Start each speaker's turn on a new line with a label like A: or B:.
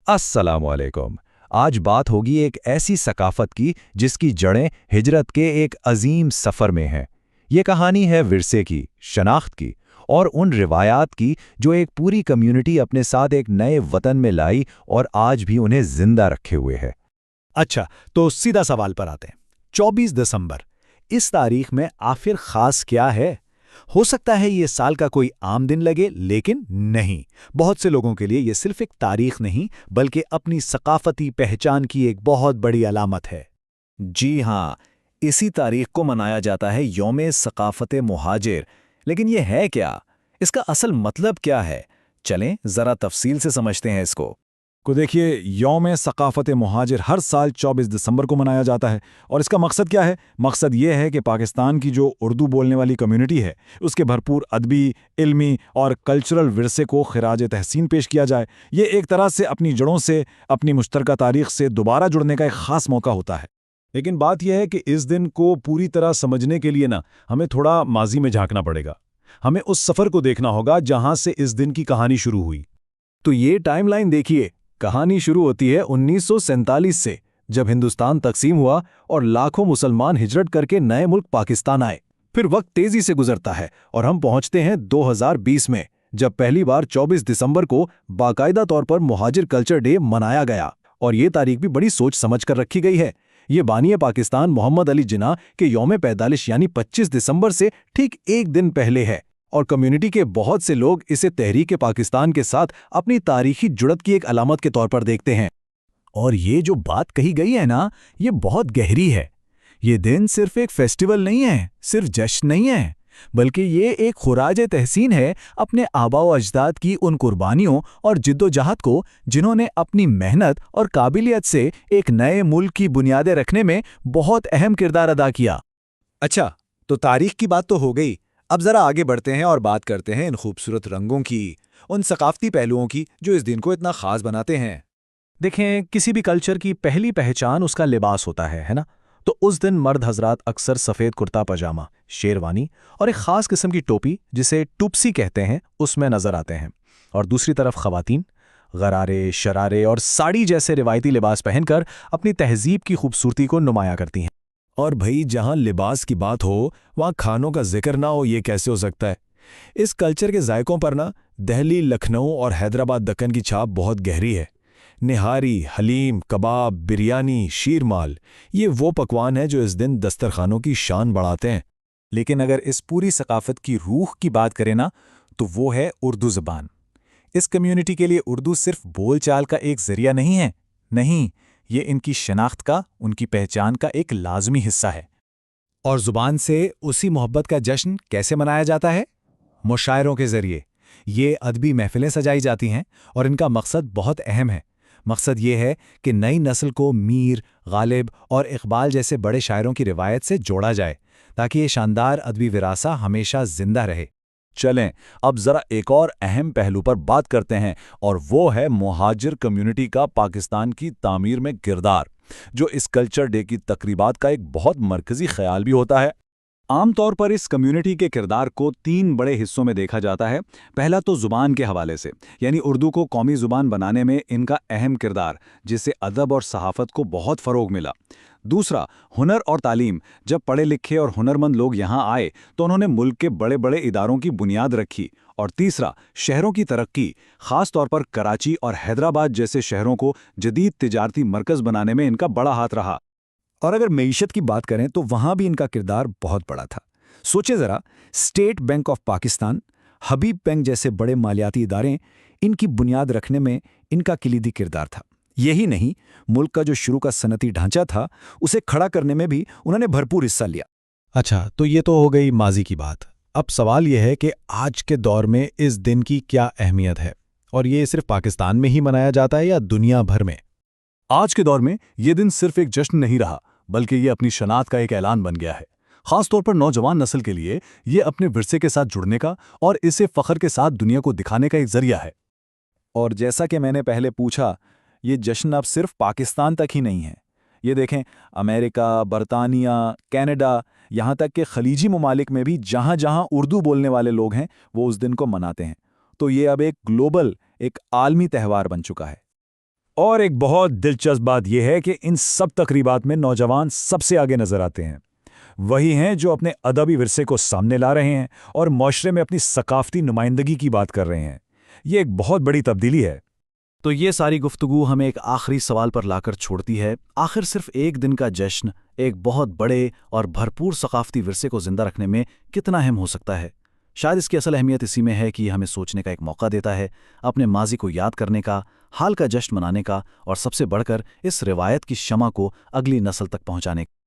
A: अस्सलाम वालेकुम। आज बात होगी एक ऐसी सकाफत की जिसकी जड़ें हिजरत के एक अजीम सफ़र में हैं। ये कहानी है विरसे की, शनाख्त की और उन रिवायात की जो एक पूरी कम्युनिटी अपने साथ एक नए वतन में लाई और आज भी उन्हें जिंदा रखे हुए है।
B: अच्छा, तो सीधा सवाल पर आते हैं। 24 दिसंबर, इस तारीख में आखिर खास क्या है? हो सकता है ये साल का कोई आम दिन लगे, लेकिन नहीं। बहुत से लोगों के लिए ये सिर्फ एक तारीख नहीं, बल्कि अपनी सकाफती पहचान की एक बहुत बड़ी अलामत है।
C: जी हाँ, इसी तारीख को मनाया जाता है यौम सकाफत मुहाजिर। लेकिन ये है क्या? इसका असल मतलब क्या है? चलें ज़रा तफसील से समझते हैं इसको।
D: देखिए, यौम सकाफत मुहाजिर हर साल 24 दिसंबर को मनाया जाता है। और इसका मकसद क्या है? मकसद ये है कि पाकिस्तान की जो उर्दू बोलने वाली कम्युनिटी है उसके भरपूर अदबी, इल्मी और कल्चरल विरसे को खिराज तहसीन पेश किया जाए। ये एक तरह से अपनी जड़ों से, अपनी मुश्तरका तारीख से दोबारा जुड़ने का एक ख़ास मौका होता है। लेकिन बात यह है कि इस दिन को पूरी तरह समझने के लिए हमें थोड़ा माजी में झांकना पड़ेगा। हमें उस सफ़र को देखना होगा जहाँ से इस दिन की कहानी शुरू हुई।
C: तो ये टाइमलाइन देखिए। कहानी शुरू होती है 1947 से, जब हिंदुस्तान तकसीम हुआ और लाखों मुसलमान हिजरत करके नए मुल्क पाकिस्तान आए। फिर वक्त तेजी से गुजरता है और हम पहुंचते हैं 2020 में, जब पहली बार 24 दिसंबर को बाकायदा तौर पर मुहाजिर कल्चर डे मनाया गया। और ये तारीख भी बड़ी सोच समझ कर रखी गई है। ये बानिए पाकिस्तान मोहम्मद अली जिन्ना के यौम पैदालिश यानी 25 दिसंबर से ठीक एक दिन पहले है। और कम्युनिटी के बहुत से लोग इसे तहरीक पाकिस्तान के साथ अपनी तारीखी जुड़त की एक अलामत के तौर पर देखते हैं।
B: और ये जो बात कही गई है ये बहुत गहरी है। ये दिन सिर्फ एक फेस्टिवल नहीं है, सिर्फ जश्न नहीं है, बल्कि ये एक खुराज तहसीन है अपने आबाओ अजदाद की उन कुर्बानियों और जिद्दोजहद को, जिन्होंने अपनी मेहनत और काबिलियत से एक नए मुल्क की बुनियादें रखने में बहुत अहम किरदार अदा किया।
E: अच्छा, तो तारीख की बात तो हो गई। अब ज़रा आगे बढ़ते हैं और बात करते हैं इन खूबसूरत रंगों की, उन सकाफती पहलुओं की जो इस दिन को इतना ख़ास बनाते हैं।
B: देखें, किसी भी कल्चर की पहली पहचान उसका लिबास होता है ना? तो उस दिन मर्द हजरात अक्सर सफ़ेद कुर्ता पजामा, शेरवानी और एक ख़ास किस्म की टोपी जिसे टुपसी कहते हैं उसमें नज़र आते हैं। और दूसरी तरफ ख़वातीन गरारे, शरारे और साड़ी जैसे रिवायती लिबास पहनकर अपनी तहजीब की खूबसूरती को नुमाया करती हैं।
C: और भई, जहां लिबास की बात हो वहां खानों का जिक्र ना हो, ये कैसे हो सकता है? इस कल्चर के जायकों पर दिल्ली, लखनऊ और हैदराबाद दक्कन की छाप बहुत गहरी है। निहारी, हलीम, कबाब, बिरयानी, शीरमाल, ये वो पकवान हैं जो इस दिन दस्तरखानों की शान बढ़ाते हैं।
E: लेकिन अगर इस पूरी सकाफत की रूह की बात करें तो वो है उर्दू ज़बान। इस कम्युनिटी के लिए उर्दू सिर्फ बोलचाल का एक ज़रिया नहीं है, नहीं, ये इनकी शनाख्त का, उनकी पहचान का एक लाजमी हिस्सा है। और ज़ुबान से उसी मोहब्बत का जश्न कैसे मनाया जाता है? मुशायरों के ज़रिए। ये अदबी महफ़िलें सजाई जाती हैं और इनका मकसद बहुत अहम है। मकसद ये है कि नई नस्ल को मीर, गालिब और इकबाल जैसे बड़े शायरों की रिवायत से जोड़ा जाए, ताकि ये शानदार अदबी विरासा हमेशा जिंदा रहे।
A: चलें अब ज़रा एक और अहम पहलू पर बात करते हैं, और वो है मुहाजिर कम्युनिटी का पाकिस्तान की तामीर में किरदार, जो इस कल्चर डे की तकरीबात का एक बहुत मरकज़ी ख्याल भी होता है। आमतौर पर इस कम्युनिटी के किरदार को 3 बड़े हिस्सों में देखा जाता है। पहला तो ज़ुबान के हवाले से, यानी उर्दू को कौमी ज़ुबान बनाने में इनका अहम किरदार, जिससे अदब और सहाफ़त को बहुत फ़रोग़ मिला। दूसरा, हुनर और तालीम। जब पढ़े लिखे और हुनरमंद लोग यहाँ आए तो उन्होंने मुल्क के बड़े बड़े इदारों की बुनियाद रखी। और तीसरा, शहरों की तरक्की, ख़ास तौर पर कराची और हैदराबाद जैसे शहरों को जदीद तिजारती मरकज़ बनाने में इनका बड़ा हाथ रहा।
E: और अगर मईशत की बात करें तो वहाँ भी इनका किरदार बहुत बड़ा था। सोचे ज़रा, state bank of Pakistan, Habib bank जैसे बड़े मालियाती इदारे, इनकी बुनियाद रखने में इनका किलीदी किरदार था। यही नहीं, मुल्क का जो शुरू का सनती ढांचा था उसे खड़ा करने में भी उन्होंने भरपूर हिस्सा लिया।
B: अच्छा, तो ये तो हो गई माजी की बात। अब सवाल यह है कि आज के दौर में इस दिन की क्या अहमियत है, और ये सिर्फ पाकिस्तान में ही मनाया जाता है या दुनिया भर में?
D: आज के दौर में ये दिन सिर्फ एक जश्न नहीं रहा, बल्कि ये अपनी शनाख्त का एक ऐलान बन गया है। खास तौर पर नौजवान नस्ल के लिए ये अपने विरसे के साथ जुड़ने का और इसे फ़ख्र के साथ दुनिया को दिखाने का एक जरिया है।
E: और जैसा कि मैंने पहले पूछा, ये जश्न अब सिर्फ पाकिस्तान तक ही नहीं है। ये देखें, अमेरिका, बरतानिया, कनाडा, यहाँ तक कि खलीजी ममालिक में भी जहाँ जहाँ उर्दू बोलने वाले लोग हैं वो उस दिन को मनाते हैं। तो ये अब एक ग्लोबल, एक आलमी त्यौहार बन चुका है।
D: और एक बहुत दिलचस्प बात यह है कि इन सब तकरीबात में नौजवान सबसे आगे नजर आते हैं। वही हैं जो अपने अदबी विरसे को सामने ला रहे हैं और माशरे में अपनी सकाफती नुमाइंदगी की बात कर रहे हैं। ये एक बहुत बड़ी तब्दीली है।
B: तो ये सारी गुफ्तगू हमें एक आखिरी सवाल पर लाकर छोड़ती है, आखिर सिर्फ एक दिन का जश्न एक बहुत बड़े और भरपूर सकाफती विरसे को जिंदा रखने में कितना अहम हो सकता है? शायद इसकी असल अहमियत इसी में है कि ये हमें सोचने का एक मौका देता है, अपने माजी को याद करने का, हाल का जश्न मनाने का और सबसे बढ़कर इस रिवायत की शमा को अगली नस्ल तक पहुंचाने का।